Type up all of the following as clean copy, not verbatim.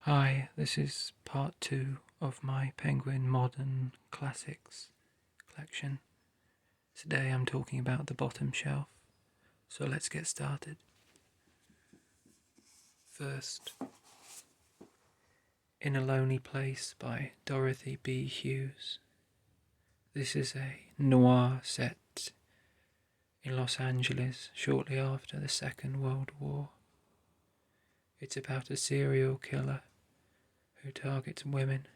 Hi, this is part 2 of my Penguin Modern Classics collection. Today I'm talking about the bottom shelf, so let's get started. First, In a Lonely Place by Dorothy B. Hughes. This is a noir set in Los Angeles shortly after the Second World War. It's about a serial killer who targets women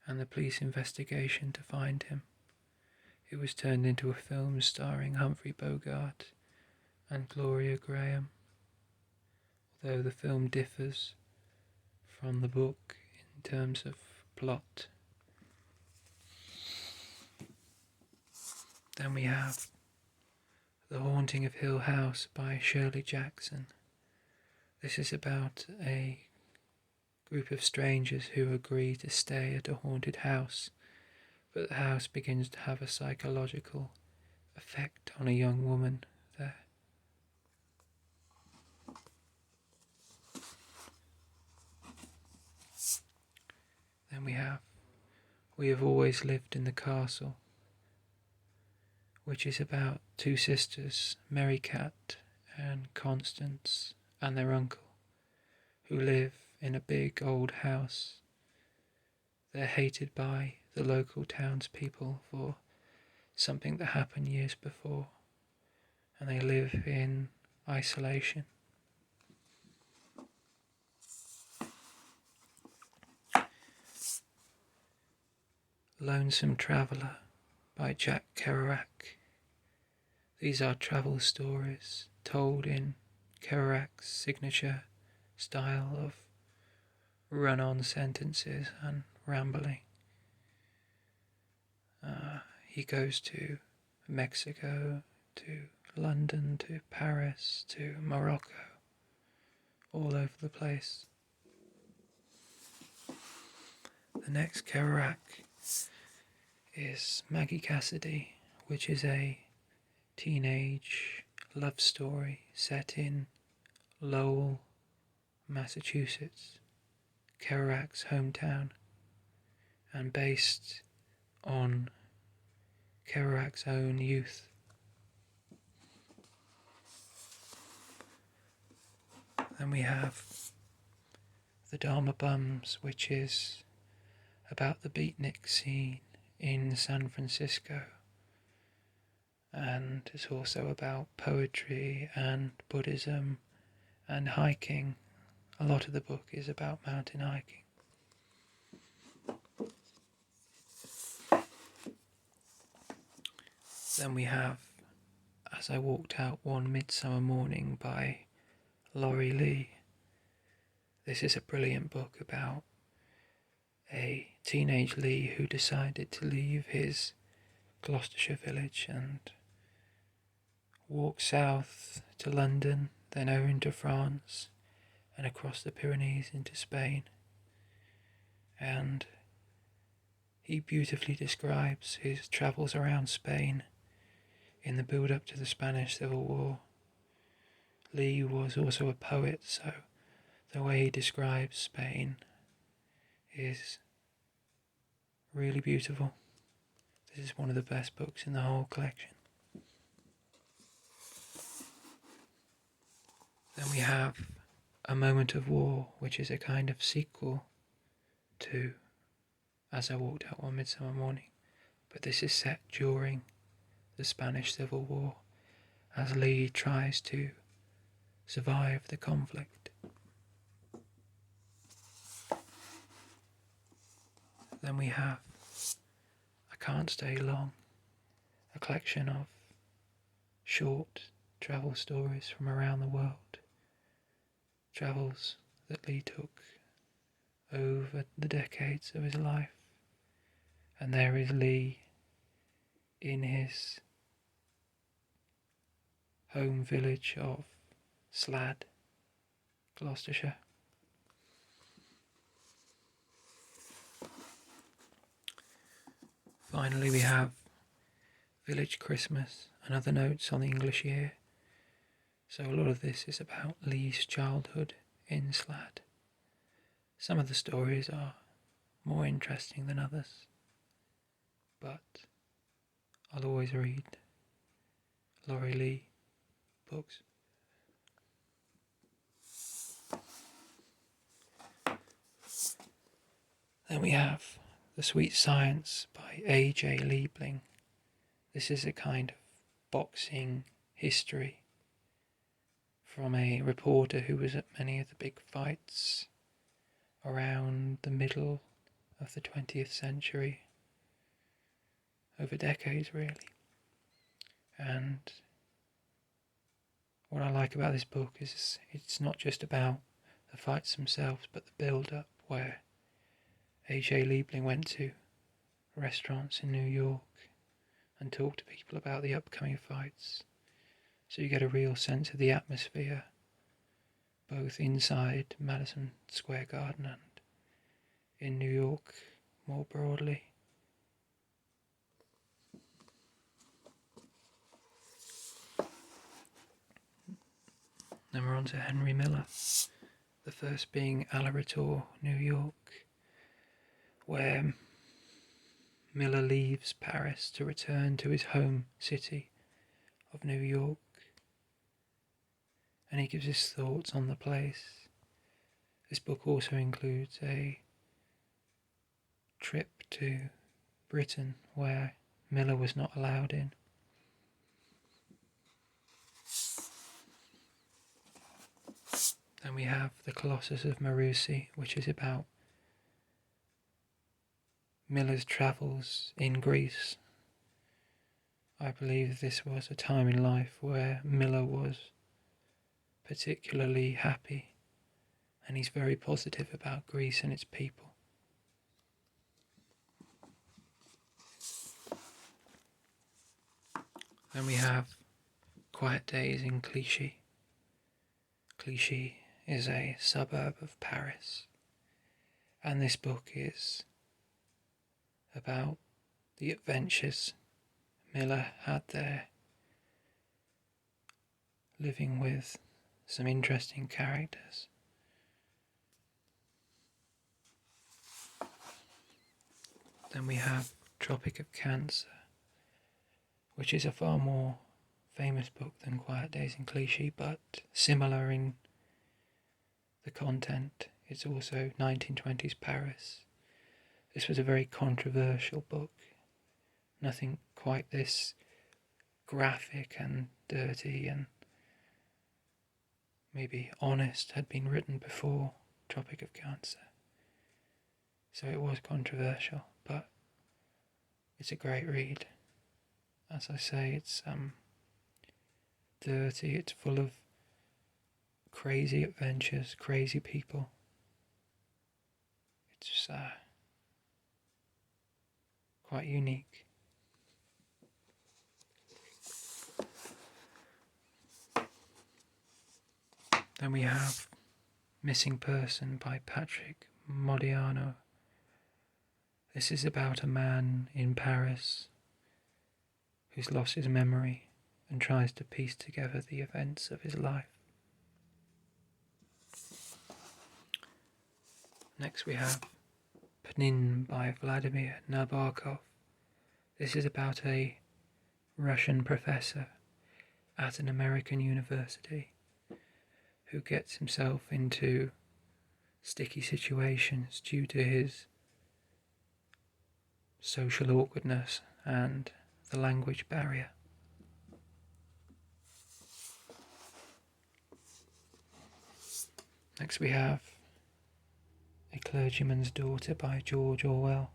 and the police investigation to find him. It was turned into a film starring Humphrey Bogart and Gloria Graham, although the film differs from the book in terms of plot. Then we have The Haunting of Hill House by Shirley Jackson. This is about a group of strangers who agree to stay at a haunted house, but the house begins to have a psychological effect on a young woman there. Then we have We Have Always Lived in the Castle, which is about two sisters, Mary Cat and Constance, and their uncle, who live in a big old house. They're hated by the local townspeople for something that happened years before, and they live in isolation. Lonesome Traveller by Jack Kerouac. These are travel stories told in Kerouac's signature style of run-on sentences and rambling. He goes to Mexico, to London, to Paris, to Morocco, all over the place. The next Kerouac is Maggie Cassidy, which is a teenage love story set in Lowell, Massachusetts, Kerouac's hometown, and based on Kerouac's own youth. Then we have The Dharma Bums, which is about the beatnik scene in San Francisco, and it's also about poetry and Buddhism and hiking. A lot of the book is about mountain hiking. Then we have As I Walked Out One Midsummer Morning by Laurie Lee. This is a brilliant book about a teenage Lee who decided to leave his Gloucestershire village and walk south to London, then over into France and across the Pyrenees into Spain. And he beautifully describes his travels around Spain in the build-up to the Spanish Civil War. Lee was also a poet, so the way he describes Spain is really beautiful. This is one of the best books in the whole collection. Then we have A Moment of War, which is a kind of sequel to As I Walked Out One Midsummer Morning, but this is set during the Spanish Civil War as Lee tries to survive the conflict. Then we have I Can't Stay Long, a collection of short travel stories from around the world, travels that Lee took over the decades of his life. And there is Lee in his home village of Slad, Gloucestershire. Finally we have Village Christmas and Other Notes on the English Year. So a lot of this is about Lee's childhood in Slad. Some of the stories are more interesting than others, but I'll always read Laurie Lee books. Then we have The Sweet Science by A.J. Liebling. This is a kind of boxing history from a reporter who was at many of the big fights around the middle of the 20th century, over decades really. And what I like about this book is it's not just about the fights themselves, but the build-up, where A.J. Liebling went to restaurants in New York and talked to people about the upcoming fights. So you get a real sense of the atmosphere, both inside Madison Square Garden and in New York more broadly. Then we're on to Henry Miller, the first being Alaritor, New York, where Miller leaves Paris to return to his home city of New York, and he gives his thoughts on the place. This book also includes a trip to Britain where Miller was not allowed in. Then we have The Colossus of Marusi, which is about Miller's travels in Greece. I believe this was a time in life where Miller was particularly happy, and he's very positive about Greece and its people. Then we have Quiet Days in Clichy. Clichy is a suburb of Paris, and this book is about the adventures Miller had there, living with some interesting characters. Then we have Tropic of Cancer, which is a far more famous book than Quiet Days in Clichy, but similar in the content. It's also 1920s Paris. This was a very controversial book. Nothing quite this graphic and dirty and maybe honest had been written before Tropic of Cancer. So it was controversial, but it's a great read. As I say, it's dirty, it's full of crazy adventures, crazy people. It's quite unique. Then we have Missing Person by Patrick Modiano. This is about a man in Paris who's lost his memory and tries to piece together the events of his life. Next we have Pnin by Vladimir Nabokov. This is about a Russian professor at an American university who gets himself into sticky situations due to his social awkwardness and the language barrier. Next we have A Clergyman's Daughter by George Orwell.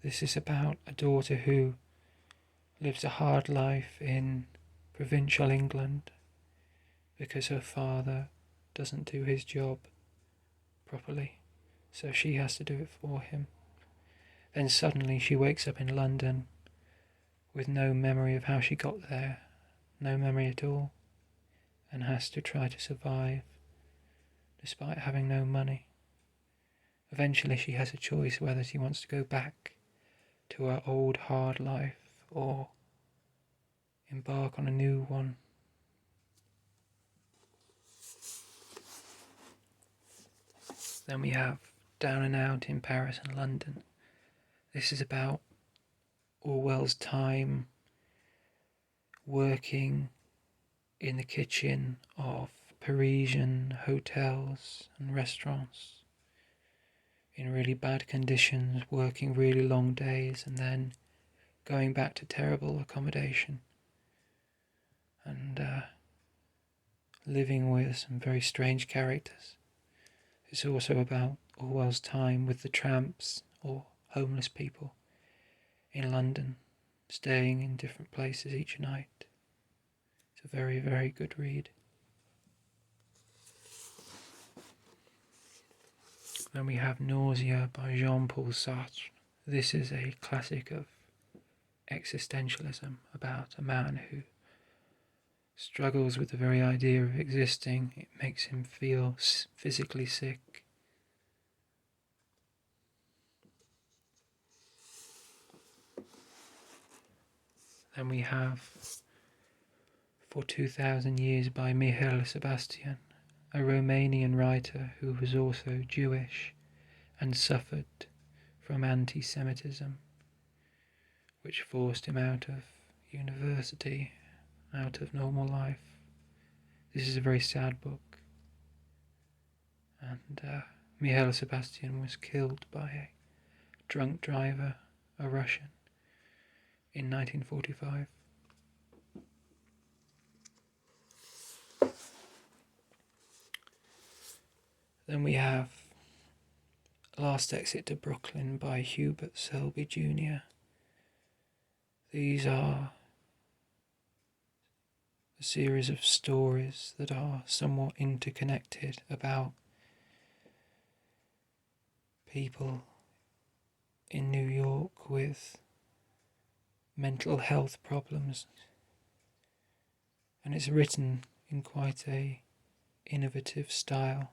This is about a daughter who lives a hard life in provincial England because her father doesn't do his job properly, so she has to do it for him. Then suddenly she wakes up in London with no memory of how she got there, no memory at all, and has to try to survive despite having no money. Eventually she has a choice whether she wants to go back to her old hard life or embark on a new one. Then we have Down and Out in Paris and London. This is about Orwell's time working in the kitchen of Parisian hotels and restaurants in really bad conditions, working really long days and then going back to terrible accommodation and living with some very strange characters. It's also about Orwell's time with the tramps or homeless people in London, staying in different places each night. It's a very, very good read. Then we have Nausea by Jean-Paul Sartre. This is a classic of existentialism about a man who struggles with the very idea of existing. It makes him feel physically sick. Then we have For 2,000 Years by Mihail Sebastian, a Romanian writer who was also Jewish and suffered from anti-Semitism, which forced him out of university, out of normal life. This is a very sad book, and Mihail Sebastian was killed by a drunk driver, a Russian, in 1945. Then we have Last Exit to Brooklyn by Hubert Selby Jr. These are a series of stories that are somewhat interconnected about people in New York with mental health problems, and it's written in quite a innovative style.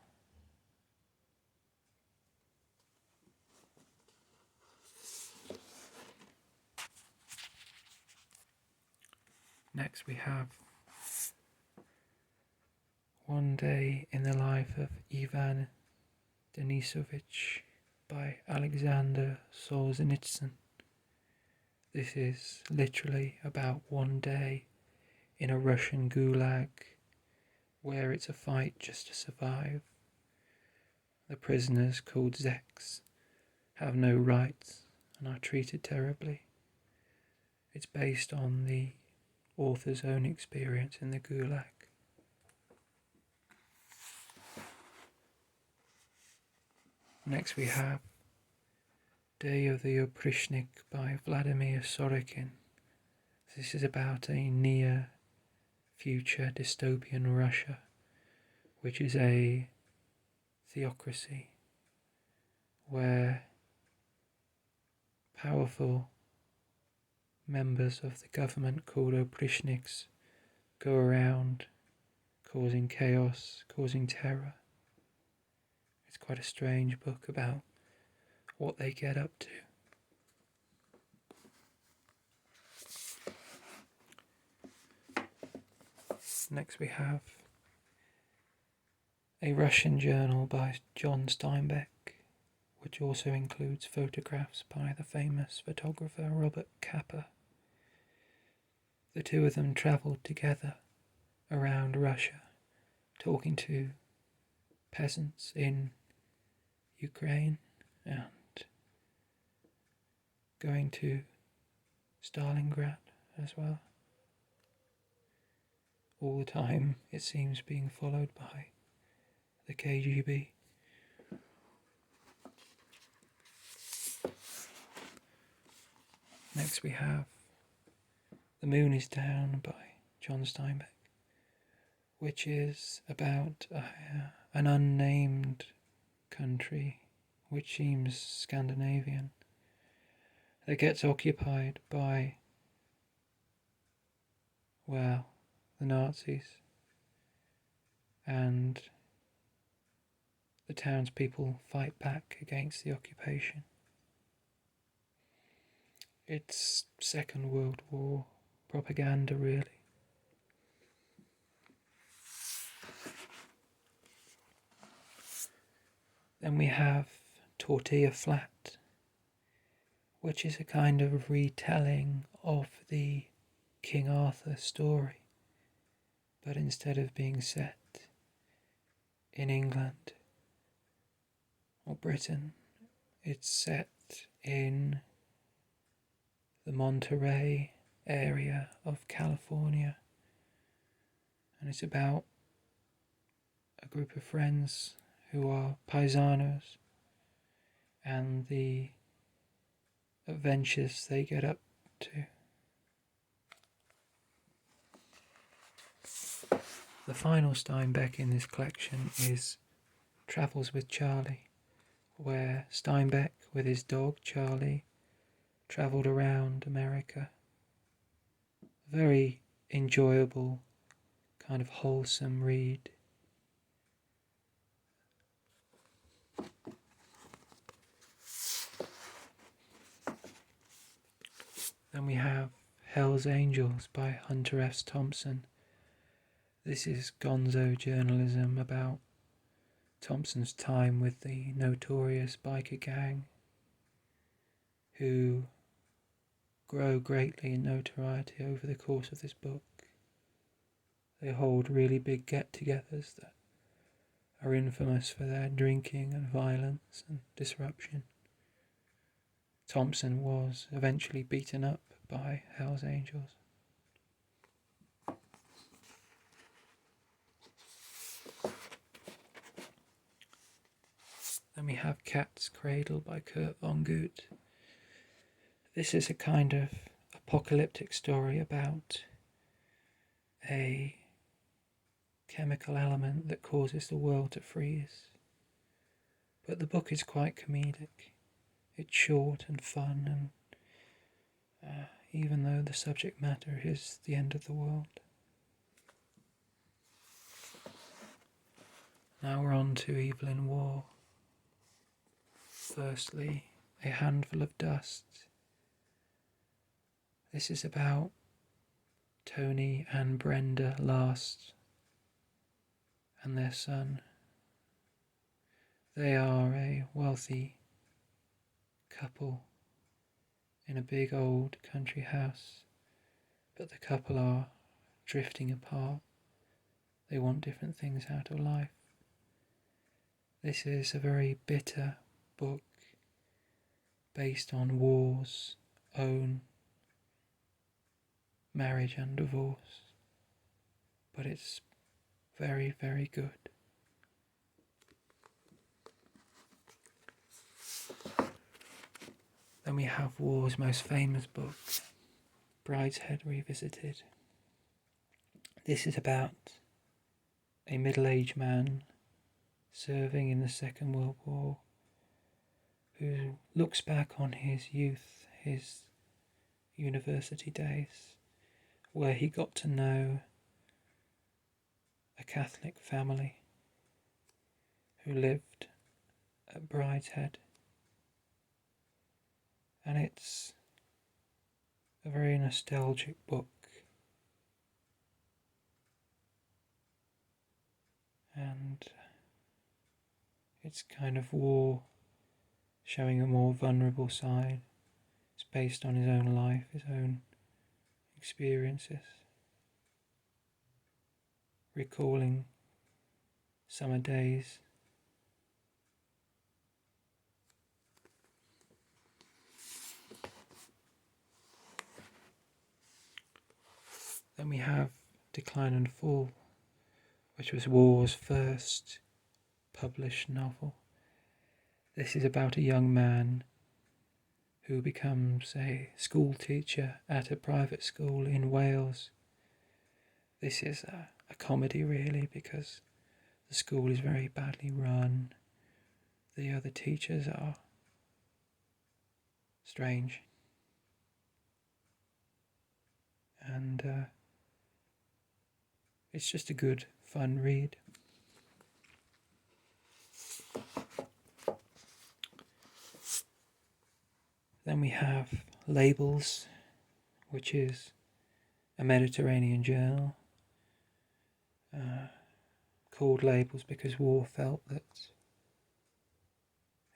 Next we have One Day in the Life of Ivan Denisovich by Alexander Solzhenitsyn. This is literally about one day in a Russian gulag where it's a fight just to survive. The prisoners, called Zeks, have no rights and are treated terribly. It's based on the author's own experience in the gulag. Next we have Day of the Oprischnik by Vladimir Sorokin. This is about a near-future dystopian Russia, which is a theocracy where powerful members of the government called Oprischniks go around causing chaos, causing terror. It's quite a strange book about what they get up to. Next we have A Russian Journal by John Steinbeck, which also includes photographs by the famous photographer Robert Capa. The two of them travelled together around Russia, talking to peasants in Ukraine and going to Stalingrad as well. All the time, it seems, being followed by the KGB. Next we have The Moon is Down by John Steinbeck, which is about an unnamed country, which seems Scandinavian, that gets occupied by, well, the Nazis, and the townspeople fight back against the occupation. It's Second World War propaganda, really. Then we have Tortilla Flat, which is a kind of retelling of the King Arthur story, but instead of being set in England or Britain, it's set in the Monterey area of California, and it's about a group of friends who are paisanos and the adventures they get up to. The final Steinbeck in this collection is Travels with Charlie, where Steinbeck with his dog Charlie travelled around America. A very enjoyable, kind of wholesome read. Then we have Hell's Angels by Hunter S. Thompson. This is Gonzo journalism about Thompson's time with the notorious biker gang, who grow greatly in notoriety over the course of this book. They hold really big get-togethers that are infamous for their drinking and violence and disruption. Thompson was eventually beaten up by Hell's Angels. Then we have Cat's Cradle by Kurt Vonnegut. This is a kind of apocalyptic story about a chemical element that causes the world to freeze. But the book is quite comedic. It's short and fun, and even though the subject matter is the end of the world. Now we're on to Evelyn Waugh. Firstly, A Handful of Dust. This is about Tony and Brenda Last and their son. They are a wealthy couple in a big old country house, but the couple are drifting apart. They want different things out of life. This is a very bitter book based on Waugh's own marriage and divorce, but it's very, very good. Then we have Waugh's most famous book, Brideshead Revisited. This is about a middle-aged man serving in the Second World War who looks back on his youth, his university days, where he got to know a Catholic family who lived at Brideshead. And it's a very nostalgic book. And it's kind of Waugh showing a more vulnerable side. It's based on his own life, his own experiences, recalling summer days. Then we have Decline and Fall, which was Waugh's first published novel. This is about a young man who becomes a school teacher at a private school in Wales. This is a comedy really, because the school is very badly run. The other teachers are strange. And it's just a good, fun read. Then we have Labels, which is a Mediterranean journal, called Labels because Waugh felt that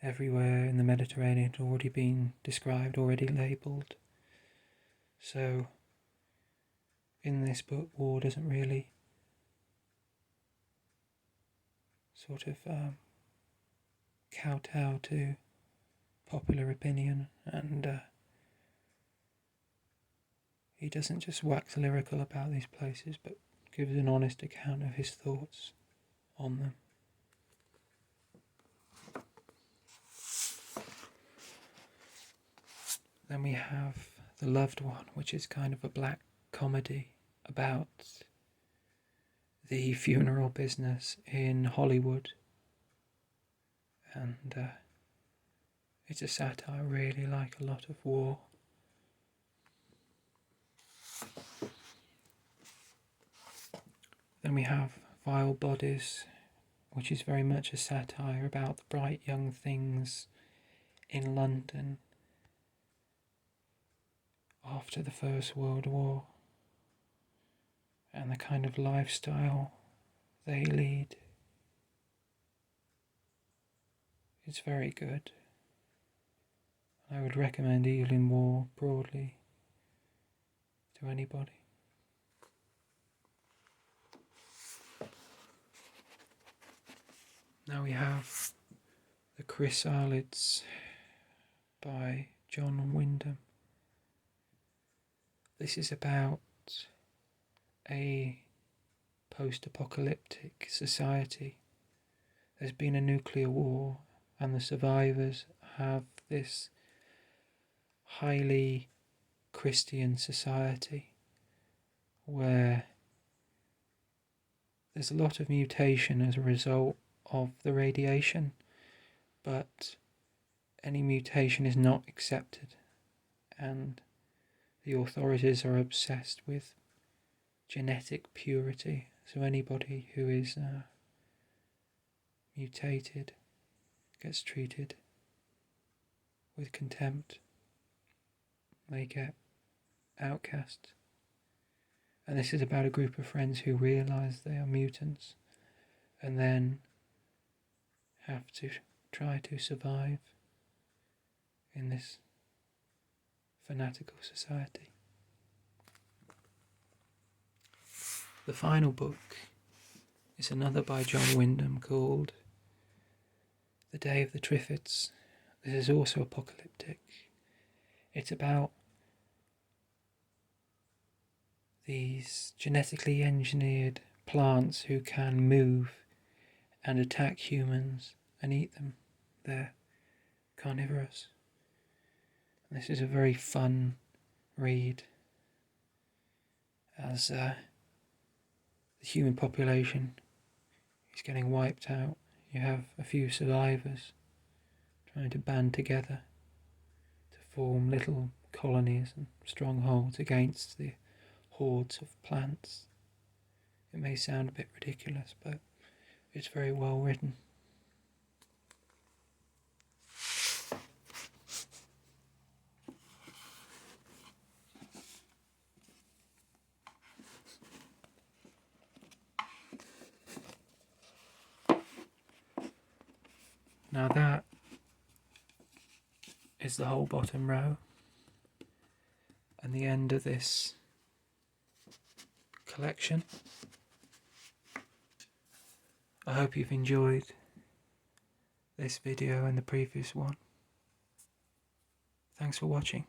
everywhere in the Mediterranean had already been described, already labelled. So in this book, war doesn't really sort of kowtow to popular opinion, and he doesn't just wax lyrical about these places, but gives an honest account of his thoughts on them. Then we have The Loved One, which is kind of a black comedy about the funeral business in Hollywood, and it's a satire really like a lot of war. Then we have Vile Bodies, which is very much a satire about the bright young things in London after the First World War and the kind of lifestyle they lead. It's very good. I would recommend Evelyn Waugh broadly to anybody. Now we have The Chrysalids by John Wyndham. This is about a post-apocalyptic society. There's been a nuclear war and the survivors have this highly Christian society where there's a lot of mutation as a result of the radiation, but any mutation is not accepted, and the authorities are obsessed with genetic purity. So anybody who is mutated gets treated with contempt. They get outcast. And this is about a group of friends who realise they are mutants and then have to try to survive in this fanatical society. The final book is another by John Wyndham called The Day of the Triffids. This is also apocalyptic. It's about these genetically engineered plants who can move and attack humans and eat them. They're carnivorous. This is a very fun read as the human population is getting wiped out. You have a few survivors trying to band together to form little colonies and strongholds against the hordes of plants. It may sound a bit ridiculous, but it's very well written. Now that is the whole bottom row and the end of this collection. I hope you've enjoyed this video and the previous one. Thanks for watching.